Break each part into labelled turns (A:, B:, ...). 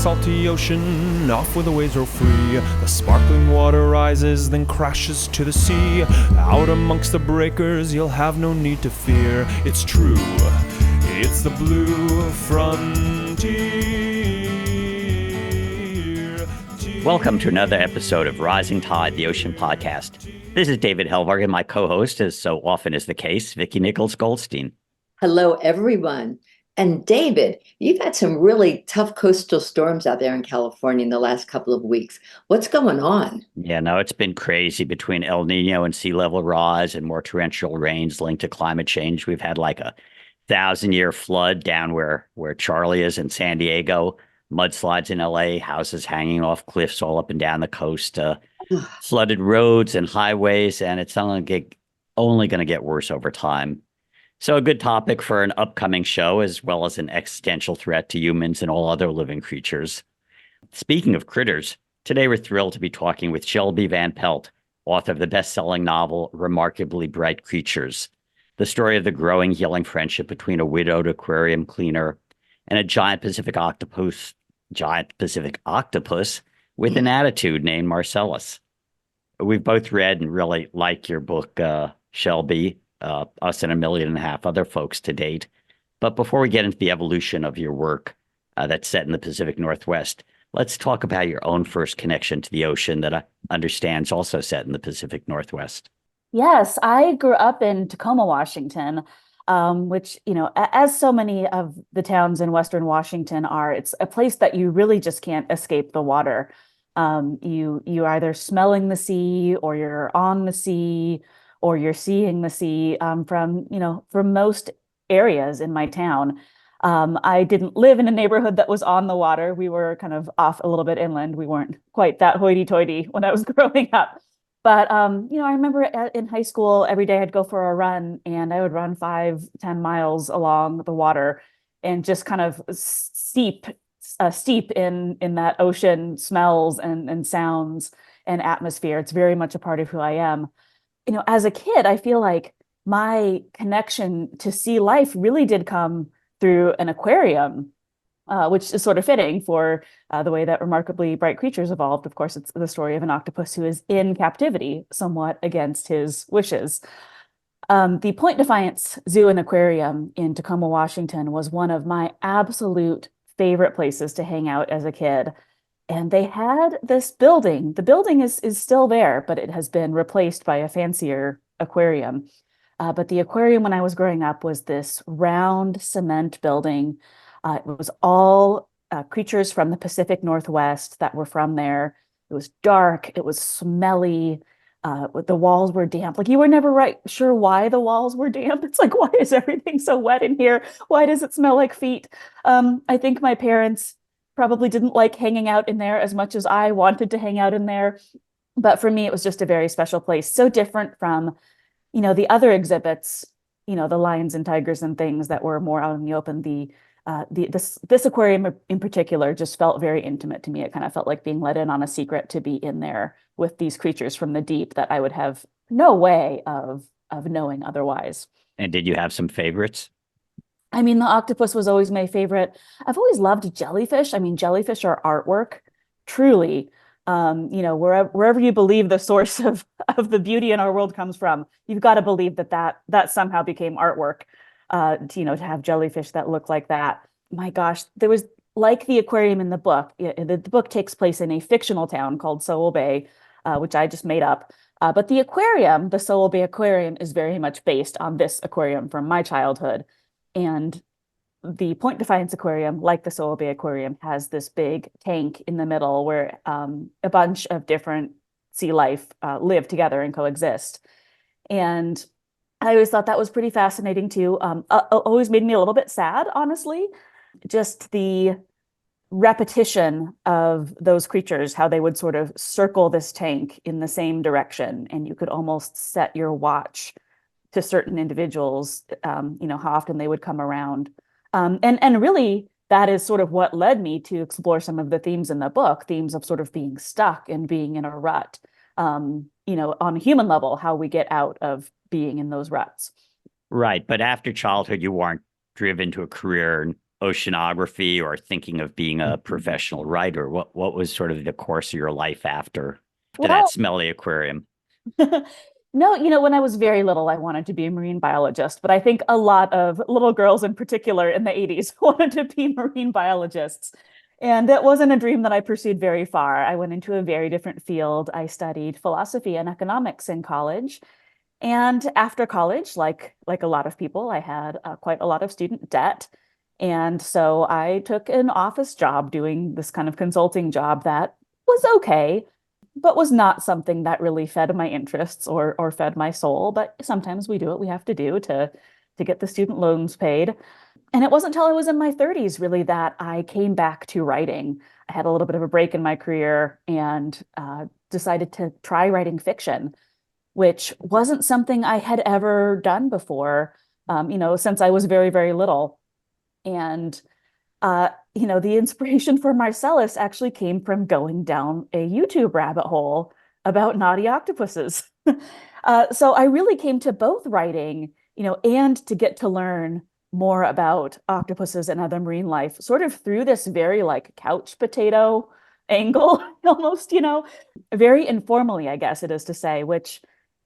A: salty ocean, off where the waves roll free. The sparkling water rises, then crashes to the sea. Out amongst the breakers, you'll have no need to fear. It's true, it's the blue frontier.
B: Welcome to another episode of Rising Tide, the Ocean Podcast. This is David Helvarg, and my co-host, as so often is the case, Vicki Nichols-Goldstein.
C: Hello, everyone. And David, you've had some really tough coastal storms out there in California in the last couple of weeks. What's going on?
B: Yeah, no, it's been crazy between El Nino and sea level rise and more torrential rains linked to climate change. We've had like a 1,000-year flood down where Charlie is in San Diego, mudslides in LA, houses hanging off cliffs all up and down the coast, flooded roads and highways, and it's only going to get worse over time. So a good topic for an upcoming show, as well as an existential threat to humans and all other living creatures. Speaking of critters, today we're thrilled to be talking with Shelby Van Pelt, author of the best-selling novel Remarkably Bright Creatures, the story of the growing, healing friendship between a widowed aquarium cleaner and a giant Pacific octopus with an attitude named Marcellus. We've both read and really like your book, Shelby, us and 1.5 million other folks to date. But before we get into the evolution of your work that's set in the Pacific Northwest, let's talk about your own first connection to the ocean that I understand is also set in the Pacific Northwest.
D: Yes, I grew up in Tacoma, Washington, which, as so many of the towns in Western Washington are, it's a place that you really just can't escape the water. You're either smelling the sea, or you're on the sea, or you're seeing the sea from most areas in my town. I didn't live in a neighborhood that was on the water. We were kind of off a little bit inland. We weren't quite that hoity-toity when I was growing up. But, I remember in high school, every day I'd go for a run, and I would run 5-10 miles along the water and just kind of steep in that ocean smells and sounds and atmosphere. It's very much a part of who I am. As a kid, I feel like my connection to sea life really did come through an aquarium, which is sort of fitting for the way that Remarkably Bright Creatures evolved. Of course, it's the story of an octopus who is in captivity, somewhat against his wishes. The Point Defiance Zoo and Aquarium in Tacoma, Washington was one of my absolute favorite places to hang out as a kid. And they had this building. The building is still there, but it has been replaced by a fancier aquarium. But the aquarium when I was growing up was this round cement building. It was all creatures from the Pacific Northwest that were from there. It was dark. It was smelly. The walls were damp. Like, you were never sure why the walls were damp. It's like, why is everything so wet in here? Why does it smell like feet? I think my parents probably didn't like hanging out in there as much as I wanted to hang out in there. But for me, it was just a very special place. So different from, the other exhibits, the lions and tigers and things that were more out in the open. This aquarium in particular just felt very intimate to me. It kind of felt like being let in on a secret to be in there with these creatures from the deep that I would have no way of knowing otherwise.
B: And did you have some favorites?
D: I mean, the octopus was always my favorite. I've always loved jellyfish. I mean, jellyfish are artwork, truly. Wherever you believe the source of the beauty in our world comes from, you've got to believe that somehow became artwork. To have jellyfish that look like that. My gosh, there was, like the aquarium in the book. The book takes place in a fictional town called Sowell Bay, which I just made up. But the aquarium, the Sowell Bay Aquarium, is very much based on this aquarium from my childhood. And the Point Defiance Aquarium, like the Sowell Bay Aquarium, has this big tank in the middle where a bunch of different sea life live together and coexist. And I always thought that was pretty fascinating too. Always made me a little bit sad, honestly. Just the repetition of those creatures, how they would sort of circle this tank in the same direction, and you could almost set your watch to certain individuals, how often they would come around. And really, that is sort of what led me to explore some of the themes in the book, themes of sort of being stuck and being in a rut, on a human level, how we get out of being in those ruts.
B: Right. But after childhood, you weren't driven to a career oceanography or thinking of being a professional writer? What was sort of the course of your life after that
D: Well,
B: smelly aquarium?
D: no, when I was very little, I wanted to be a marine biologist, but I think a lot of little girls in particular in the 80s wanted to be marine biologists. And it wasn't a dream that I pursued very far. I went into a very different field. I studied philosophy and economics in college. And after college, like a lot of people, I had quite a lot of student debt. And so I took an office job doing this kind of consulting job that was okay, but was not something that really fed my interests or fed my soul. But sometimes we do what we have to do to get the student loans paid. And it wasn't until I was in my 30s really that I came back to writing. I had a little bit of a break in my career and decided to try writing fiction, which wasn't something I had ever done before, since I was very, very little. And the inspiration for Marcellus actually came from going down a YouTube rabbit hole about naughty octopuses. So I really came to both writing, and to get to learn more about octopuses and other marine life, sort of through this very like couch potato angle, almost, very informally, I guess it is to say, which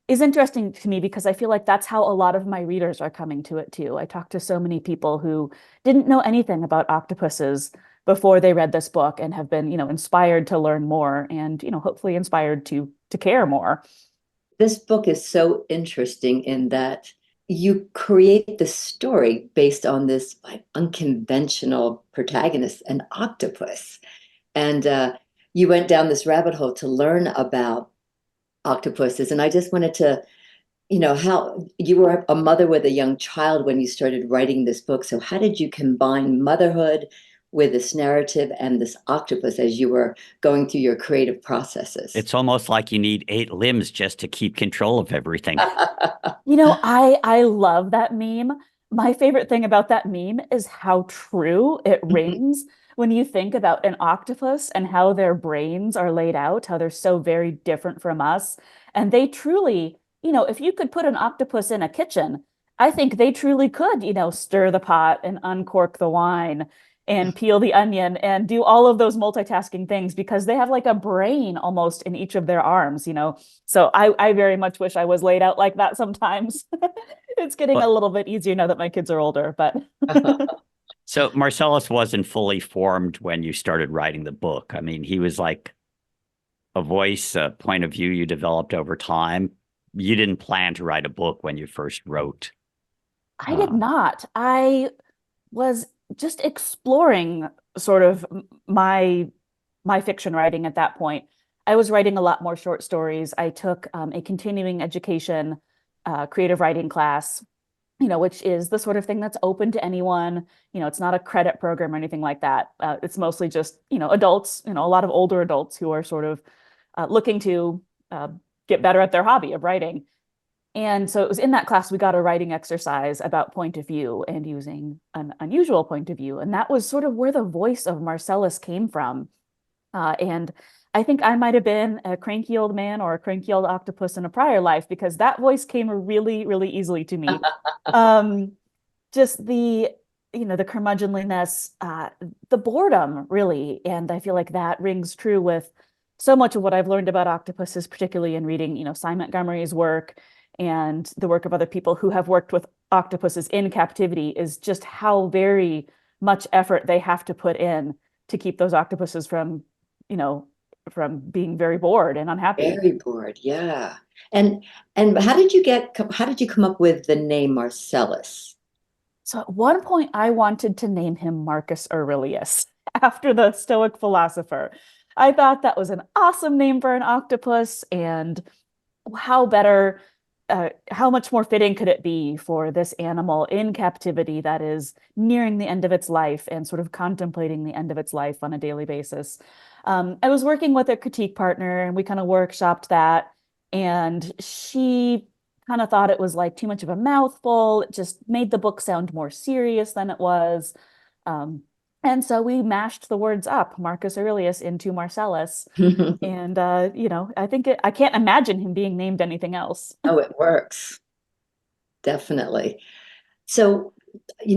D: is interesting to me because I feel like that's how a lot of my readers are coming to it too. I talked to so many people who didn't know anything about octopuses before they read this book and have been, inspired to learn more and, hopefully inspired to care more.
C: This book is so interesting in that you create the story based on this like unconventional protagonist, an octopus. And you went down this rabbit hole to learn about octopuses. And I just wanted to, how you were a mother with a young child when you started writing this book. So how did you combine motherhood with this narrative and this octopus as you were going through your creative processes?
B: It's almost like you need 8 limbs just to keep control of everything.
D: I love that meme. My favorite thing about that meme is how true it rings when you think about an octopus and how their brains are laid out, how they're so very different from us. And they truly, if you could put an octopus in a kitchen, I think they truly could, stir the pot and uncork the wine and peel the onion and do all of those multitasking things because they have like a brain almost in each of their arms, So I very much wish I was laid out like that sometimes. It's getting a little bit easier now that my kids are older, but.
B: So Marcellus wasn't fully formed when you started writing the book. I mean, he was like a voice, a point of view you developed over time. You didn't plan to write a book when you first wrote.
D: I did not. I was just exploring sort of my fiction writing at that point. I was writing a lot more short stories. I took a continuing education creative writing class, which is the sort of thing that's open to anyone. It's not a credit program or anything like that. It's mostly just, adults, a lot of older adults who are sort of looking to get better at their hobby of writing. And so it was in that class we got a writing exercise about point of view and using an unusual point of view. And that was sort of where the voice of Marcellus came from. And I think I might have been a cranky old man or a cranky old octopus in a prior life because that voice came really, really easily to me. Just the curmudgeonliness, the boredom, really. And I feel like that rings true with so much of what I've learned about octopuses, particularly in reading, Cy Montgomery's work and the work of other people who have worked with octopuses in captivity, is just how very much effort they have to put in to keep those octopuses from being very bored and unhappy.
C: Very bored, yeah. And how did you come up with the name Marcellus?
D: So at one point I wanted to name him Marcus Aurelius after the Stoic philosopher. I thought that was an awesome name for an octopus, and how much more fitting could it be for this animal in captivity that is nearing the end of its life and sort of contemplating the end of its life on a daily basis. I was working with a critique partner and we kind of workshopped that, and she kind of thought it was like too much of a mouthful. It just made the book sound more serious than it was. And so we mashed the words up, Marcus Aurelius into Marcellus. And, I can't imagine him being named anything else.
C: Oh, it works. Definitely. So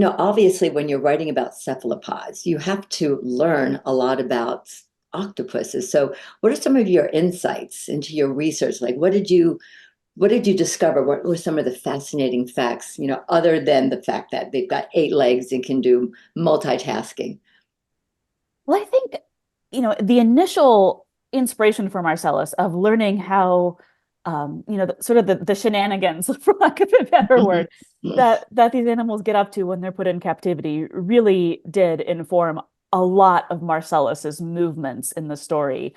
C: Obviously, when you're writing about cephalopods, you have to learn a lot about octopuses. So, what are some of your insights into your research? Like, what did you discover? What were some of the fascinating facts, other than the fact that they've got 8 legs and can do multitasking?
D: Well, I think, the initial inspiration for Marcellus of learning how, sort of the shenanigans, for lack of a better word, that these animals get up to when they're put in captivity really did inform a lot of Marcellus's movements in the story.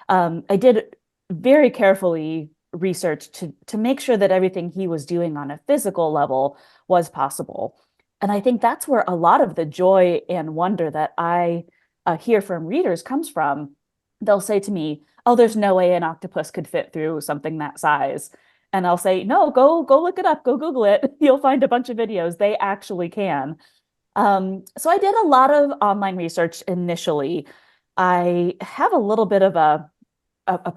D: I did very carefully research to make sure that everything he was doing on a physical level was possible. And I think that's where a lot of the joy and wonder that I hear from readers comes from. They'll say to me, "Oh, there's no way an octopus could fit through something that size." And I'll say, "No, go look it up, go Google it. You'll find a bunch of videos. They actually can." So I did a lot of online research initially. I have a little bit of a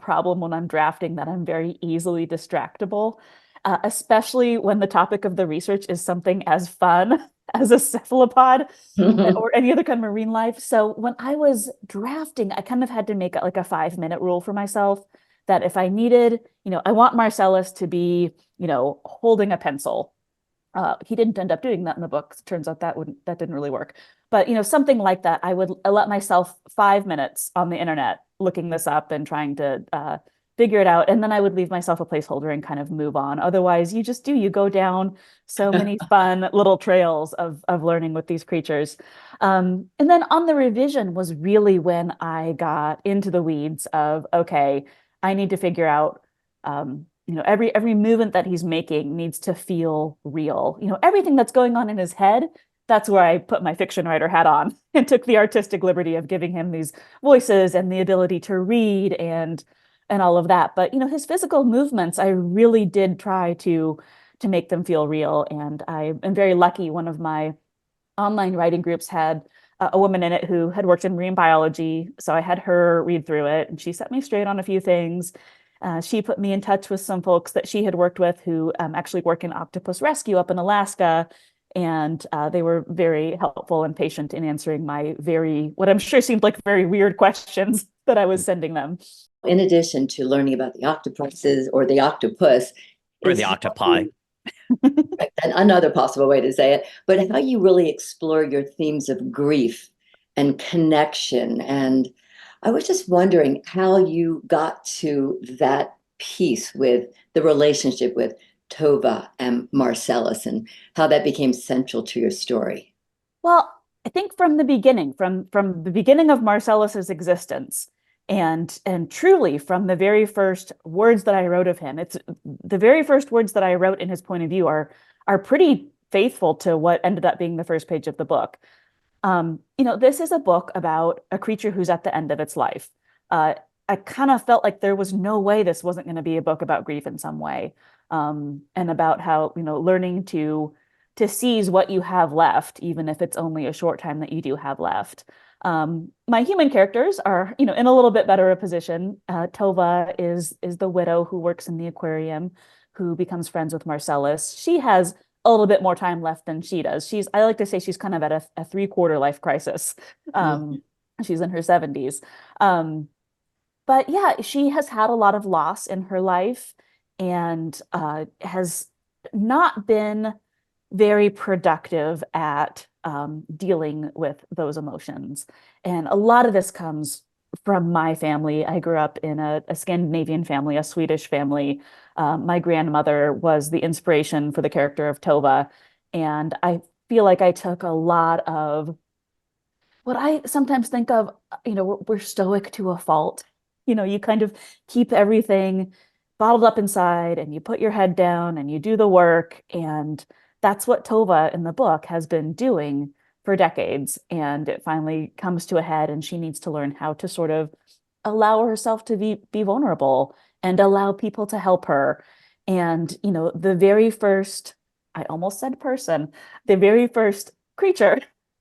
D: problem when I'm drafting that I'm very easily distractible, especially when the topic of the research is something as fun as a cephalopod or any other kind of marine life. So when I was drafting, I kind of had to make like a 5-minute rule for myself that if I needed, I want Marcellus to be, holding a pencil. He didn't end up doing that in the book. Turns out that didn't really work. But something like that, I let myself 5 minutes on the internet looking this up and trying to figure it out, and then I would leave myself a placeholder and kind of move on. Otherwise, you go down so many fun little trails of learning with these creatures. And then on the revision was really when I got into the weeds of, okay, I need to figure out every movement that he's making needs to feel real. Everything that's going on in his head, that's where I put my fiction writer hat on and took the artistic liberty of giving him these voices and the ability to read and all of that. But his physical movements, I really did try to make them feel real. And I am very lucky. One of my online writing groups had a woman in it who had worked in marine biology. So I had her read through it and she set me straight on a few things. She put me in touch with some folks that she had worked with who actually work in octopus rescue up in Alaska. And they were very helpful and patient in answering what I'm sure seemed like very weird questions that I was sending them.
C: In addition to learning about the octopuses or the octopus,
B: or the octopi.
C: Another possible way to say it, but how you really explore your themes of grief and connection. And I was just wondering how you got to that piece with the relationship with Tova and Marcellus and how that became central to your story.
D: Well, I think from the beginning, from the beginning of Marcellus's existence, and truly from the very first words that I wrote of him, it's the very first words that I wrote in his point of view are pretty faithful to what ended up being the first page of the book. This is a book about a creature who's at the end of its life. I kind of felt like there was no way this wasn't going to be a book about grief in some way, and about how learning to seize what you have left, even if it's only a short time that you do have left. My human characters are, in a little bit better a position. Tova is the widow who works in the aquarium, who becomes friends with Marcellus. She has a little bit more time left than she does. I like to say she's kind of at a 3/4 life crisis. She's in her 70s. But yeah, she has had a lot of loss in her life and has not been very productive at dealing with those emotions. And a lot of this comes from my family. I grew up in a Scandinavian family, a Swedish family. My grandmother was the inspiration for the character of Tova. And I feel like I took a lot of what I sometimes think of, we're stoic to a fault. You kind of keep everything bottled up inside and you put your head down and you do the work. And that's what Tova in the book has been doing for decades. And it finally comes to a head and she needs to learn how to sort of allow herself to be vulnerable and allow people to help her. And, the very first, I almost said person, the very first creature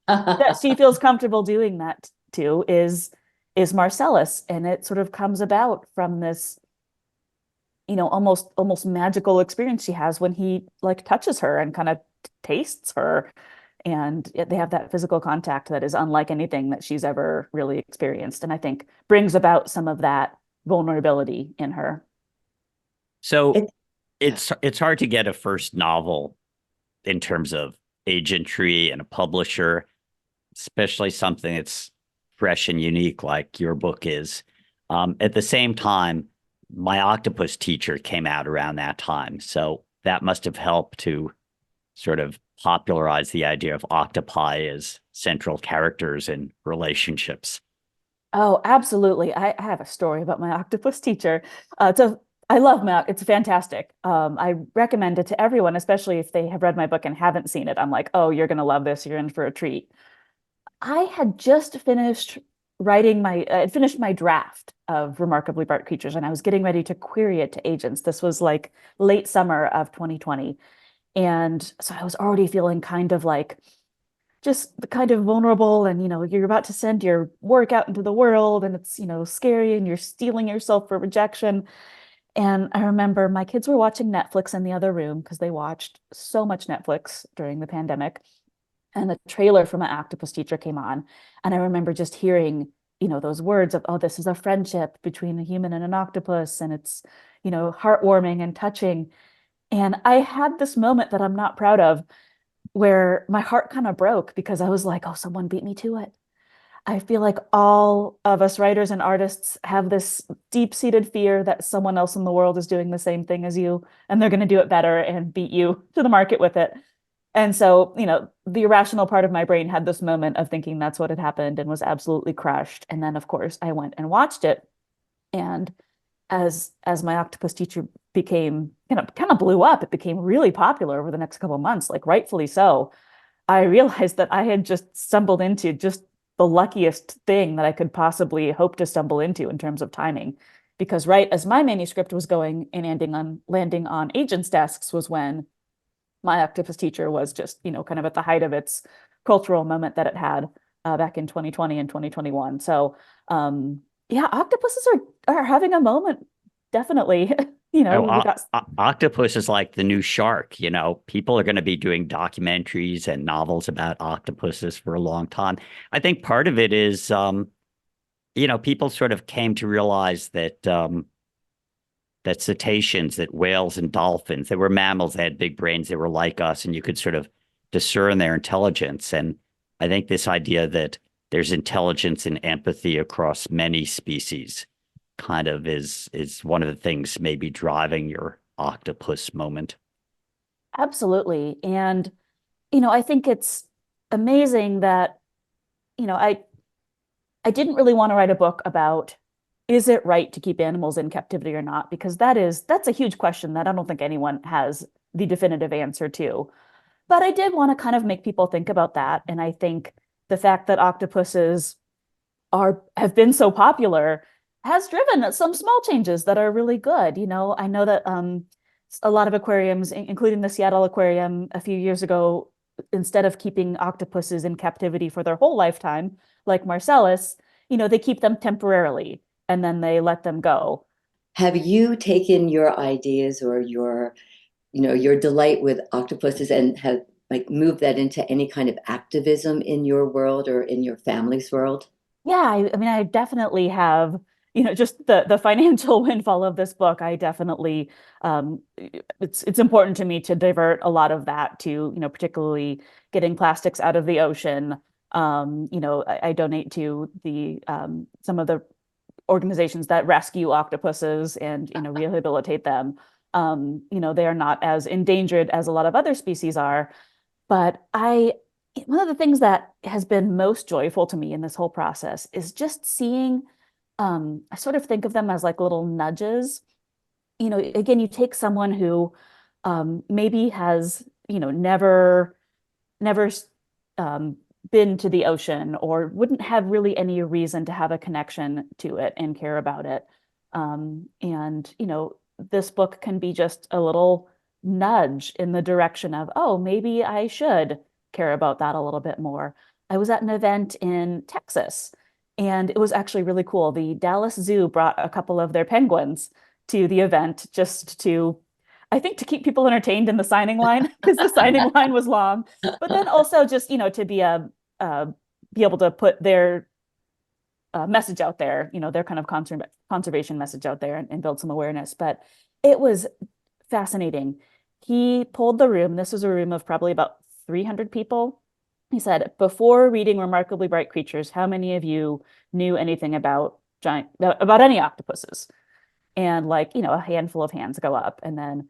D: that she feels comfortable doing that to is Marcellus. And it sort of comes about from this, almost magical experience she has when he like touches her and kind of tastes her. And they have that physical contact that is unlike anything that she's ever really experienced, and I think brings about some of that vulnerability in her.
B: So
C: It,
B: it's hard to get a first novel in terms of agentry and a publisher, especially something that's fresh and unique like your book is. At the same time, my octopus teacher came out around that time. So that must have helped to sort of popularize the idea of octopi as central characters in relationships.
D: Oh, absolutely. I have a story about my octopus teacher. So I love it's fantastic. I recommend it to everyone, especially if they have read my book and haven't seen it. I'm like, oh, you're going to love this. You're in for a treat. I had just finished finished my draft of Remarkably Bright Creatures, and I was getting ready to query it to agents. This was like late summer of 2020. And so I was already feeling kind of like just kind of vulnerable, and you're about to send your work out into the world, and it's scary, and you're steeling yourself for rejection. And I remember my kids were watching Netflix in the other room because they watched so much Netflix during the pandemic, and the trailer for my octopus teacher came on, and I remember just hearing those words of, oh, this is a friendship between a human and an octopus, and it's heartwarming and touching. And I had this moment that I'm not proud of, where my heart kind of broke, because I was like, oh, someone beat me to it. I feel like all of us writers and artists have this deep-seated fear that someone else in the world is doing the same thing as you, and they're going to do it better and beat you to the market with it. And so, the irrational part of my brain had this moment of thinking that's what had happened and was absolutely crushed. And then, of course, I went and watched it. And as my octopus teacher became kind of blew up, it became really popular over the next couple of months, like rightfully so. I realized that I had just stumbled into just the luckiest thing that I could possibly hope to stumble into in terms of timing. Because right as my manuscript was going and landing on agents' desks was when my octopus teacher was just, kind of at the height of its cultural moment that it had back in 2020 and 2021. So, yeah, octopuses are having a moment, definitely. We got
B: Octopus is like the new shark. People are going to be doing documentaries and novels about octopuses for a long time. I think part of it is, people sort of came to realize that that cetaceans, that whales and dolphins, they were mammals, they had big brains, they were like us, and you could sort of discern their intelligence. And I think this idea that there's intelligence and empathy across many species kind of is one of the things maybe driving your octopus moment.
D: absolutely. And, I think it's amazing that, I didn't really want to write a book about, is it right to keep animals in captivity or not? Because that's a huge question that I don't think anyone has the definitive answer to. But I did want to kind of make people think about that. And I think the fact that octopuses have been so popular has driven some small changes that are really good. I know that a lot of aquariums, including the Seattle Aquarium a few years ago, instead of keeping octopuses in captivity for their whole lifetime, like Marcellus, they keep them temporarily and then they let them go.
C: have you taken your ideas or your delight with octopuses and have like moved that into any kind of activism in your world or in your family's world?
D: Yeah, I mean, I definitely have, just the financial windfall of this book. I definitely, it's important to me to divert a lot of that to, particularly getting plastics out of the ocean. I donate to the some of the organizations that rescue octopuses and, rehabilitate them. They are not as endangered as a lot of other species are, but one of the things that has been most joyful to me in this whole process is just seeing, I sort of think of them as like little nudges. Again, you take someone who maybe has, never been to the ocean or wouldn't have really any reason to have a connection to it and care about it. And, this book can be just a little nudge in the direction of, oh, maybe I should care about that a little bit more. I was at an event in Texas, and it was actually really cool. The Dallas Zoo brought a couple of their penguins to the event just to, I think to keep people entertained in the signing line, because the signing line was long, but then also just, to be able to put their message out there, their kind of conservation message out there, and build some awareness. But it was fascinating. He pulled the room. This was a room of probably about 300 people. He said, before reading Remarkably Bright Creatures, how many of you knew anything about any octopuses? And a handful of hands go up. And then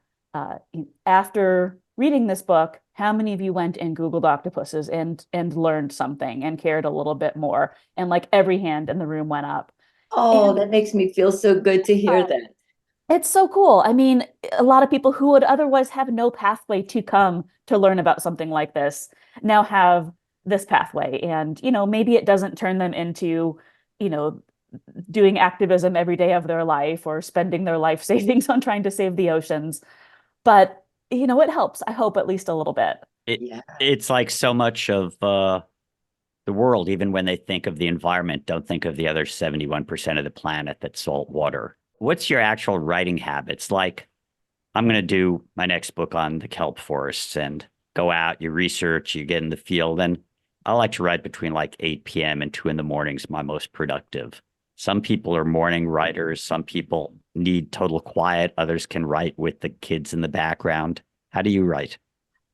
D: after reading this book, how many of you went and Googled octopuses and learned something and cared a little bit more? And every hand in the room went up.
C: Oh,
D: And
C: that makes me feel so good to hear that.
D: it's so cool. I mean, a lot of people who would otherwise have no pathway to come to learn about something like this now have this pathway. And, maybe it doesn't turn them into, doing activism every day of their life or spending their life savings on trying to save the oceans. But, it helps, I hope, at least a little bit.
B: It's like so much of the world, even when they think of the environment, don't think of the other 71% of the planet that's salt water. What's your actual writing habits? Like, I'm going to do my next book on the kelp forests and go out, you research, you get in the field. And I like to write between 8 p.m. and 2 in the morning is my most productive. Some people are morning writers. Some people need total quiet. Others can write with the kids in the background. How do you write?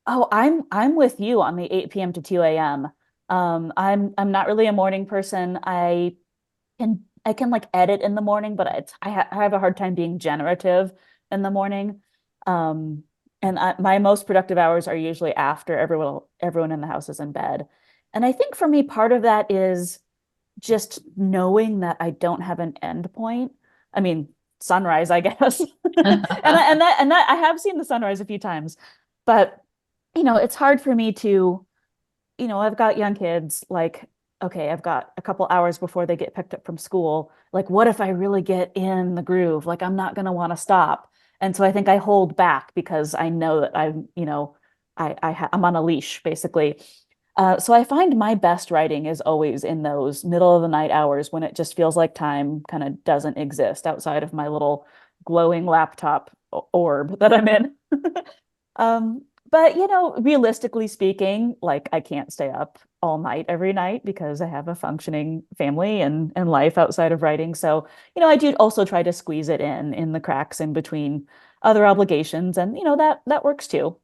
D: Oh, I'm with you on the 8 p.m. to 2 a.m. I'm not really a morning person. I can edit in the morning, but I have a hard time being generative in the morning. And my most productive hours are usually after everyone in the house is in bed. And I think for me, part of that is just knowing that I don't have an end point. I mean, sunrise, I guess. and that I have seen the sunrise a few times, but it's hard for me to, I've got young kids, okay, I've got a couple hours before they get picked up from school. What if I really get in the groove? I'm not going to want to stop. And so I think I hold back because I know that I'm on a leash, basically. So I find my best writing is always in those middle of the night hours when it just feels like time kind of doesn't exist outside of my little glowing laptop orb that I'm in. But realistically speaking, I can't stay up all night every night because I have a functioning family and life outside of writing. So, I do also try to squeeze it in the cracks in between other obligations, and that works too.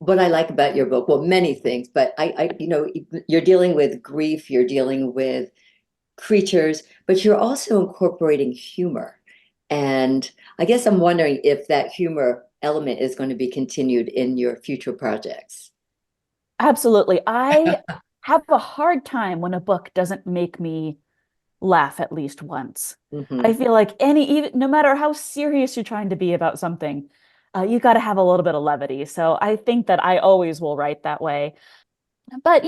C: What I like about your book, well, many things, but you're dealing with grief, you're dealing with creatures, but you're also incorporating humor. And I guess I'm wondering if that humor element is going to be continued in your future projects.
D: Absolutely. I have a hard time when a book doesn't make me laugh at least once.
C: Mhm.
D: I feel like even no matter how serious you're trying to be about something, you got to have a little bit of levity. So I think that I always will write that way. But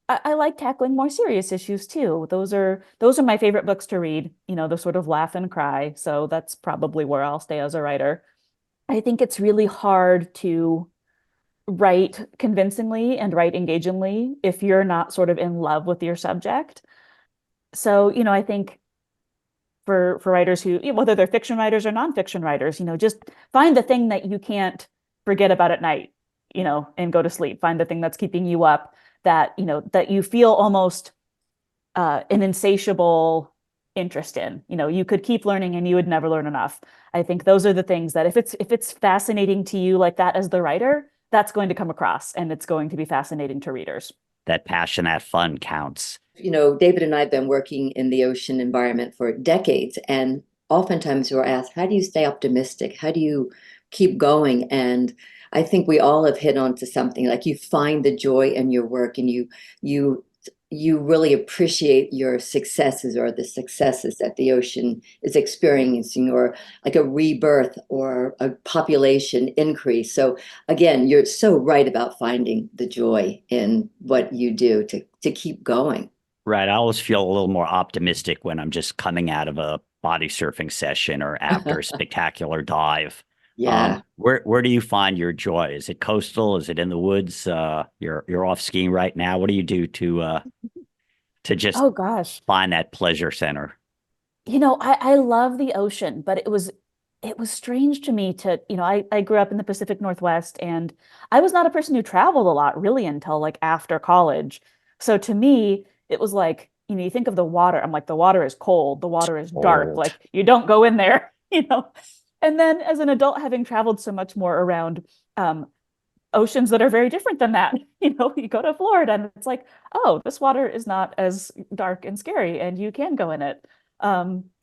D: I like tackling more serious issues too. Those are my favorite books to read, the sort of laugh and cry. So that's probably where I'll stay as a writer. I think it's really hard to write convincingly and write engagingly if you're not sort of in love with your subject. So, I think for writers who, whether they're fiction writers or nonfiction writers, just find the thing that you can't forget about at night, and go to sleep. Find the thing that's keeping you up, that, that you feel almost an insatiable interest in. You could keep learning and you would never learn enough. I think those are the things that if it's fascinating to you like that as the writer, that's going to come across and it's going to be fascinating to readers.
B: That passion, that fun counts.
C: David and I have been working in the ocean environment for decades, and oftentimes we're asked, how do you stay optimistic? How do you keep going? And I think we all have hit onto something, like you find the joy in your work, and you really appreciate your successes, or the successes that the ocean is experiencing, or like a rebirth or a population increase. So again, you're so right about finding the joy in what you do to keep going.
B: Right. I always feel a little more optimistic when I'm just coming out of a body surfing session or after a spectacular dive.
C: Yeah.
B: Where do you find your joy? Is it coastal? Is it in the woods? You're off skiing right now. What do you do to just
D: Oh gosh.
B: find that pleasure center?
D: I love the ocean, but it was it was strange to me to, I grew up in the Pacific Northwest, and I was not a person who traveled a lot really until like after college. So to me, it was like, you think of the water. I'm like, the water is cold, the water is dark,
B: Old.
D: like you don't go in there, And then as an adult, having traveled so much more around oceans that are very different than that, you go to Florida and it's like, oh, this water is not as dark and scary, and you can go in it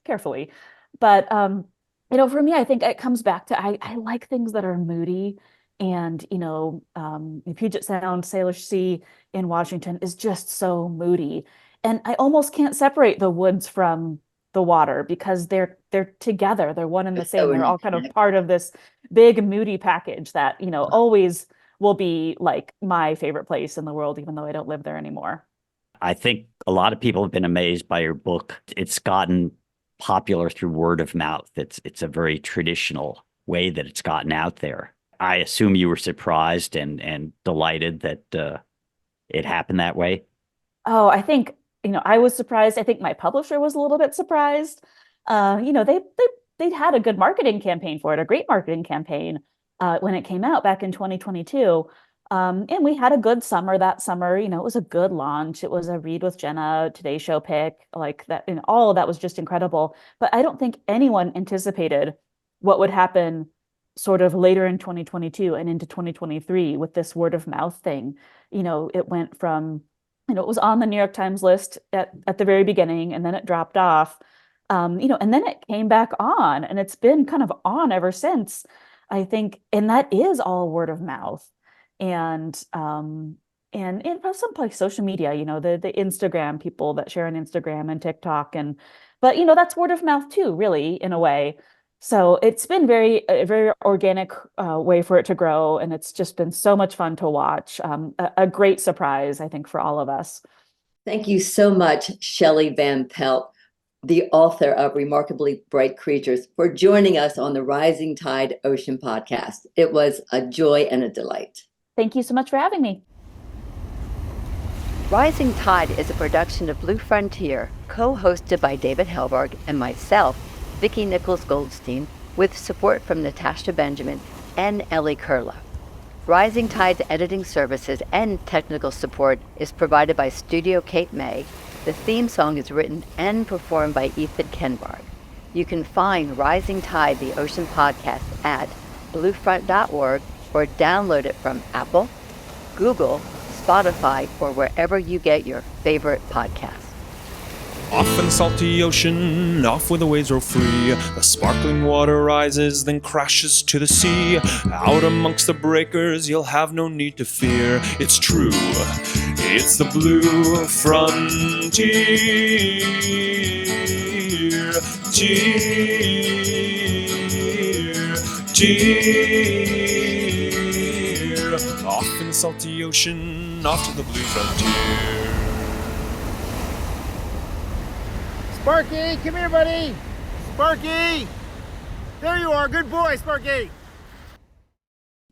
D: carefully. But for me, I think it comes back to I like things that are moody. And, the Puget Sound, Salish Sea in Washington is just so moody. And I almost can't separate the woods from the water because they're together. They're one and the same.
C: So
D: They're all kind of part of this big moody package that, always will be like my favorite place in the world, even though I don't live there anymore.
B: I think a lot of people have been amazed by your book. It's gotten popular through word of mouth. It's a very traditional way that it's gotten out there. I assume you were surprised and delighted that it happened that way.
D: Oh, I think, I was surprised. I think my publisher was a little bit surprised. They had a good marketing campaign for it, a great marketing campaign when it came out back in 2022. And we had a good summer that summer. It was a good launch. It was a Read with Jenna Today Show pick, like that, and all of that was just incredible. But I don't think anyone anticipated what would happen sort of later in 2022 and into 2023 with this word of mouth thing. It went from, it was on the New York Times list at the very beginning, and then it dropped off. And then it came back on, and it's been kind of on ever since, I think. And that is all word of mouth. And in some like social media, the Instagram people that share on Instagram and TikTok, but that's word of mouth too, really, in a way. So it's been a very organic way for it to grow, and it's just been so much fun to watch. A great surprise, I think, for all of us.
C: Thank you so much, Shelby Van Pelt, the author of Remarkably Bright Creatures, for joining us on the Rising Tide Ocean podcast. It was a joy and a delight.
D: Thank you so much for having me.
E: Rising Tide is a production of Blue Frontier, co-hosted by David Helberg and myself, Vicki Nichols-Goldstein, with support from Natasha Benjamin and Ellie Kurla. Rising Tide's editing services and technical support is provided by Studio Cape May. The theme song is written and performed by Ethan Kenbarg. You can find Rising Tide, the Ocean Podcast, at bluefront.org or download it from Apple, Google, Spotify, or wherever you get your favorite podcasts.
A: Off in the salty ocean, off where the waves roll free, the sparkling water rises, then crashes to the sea. Out amongst the breakers, you'll have no need to fear. It's true, it's the blue frontier. Off in the salty ocean, off to the blue frontier.
F: Sparky, come here, buddy. Sparky! There you are. Good boy, Sparky.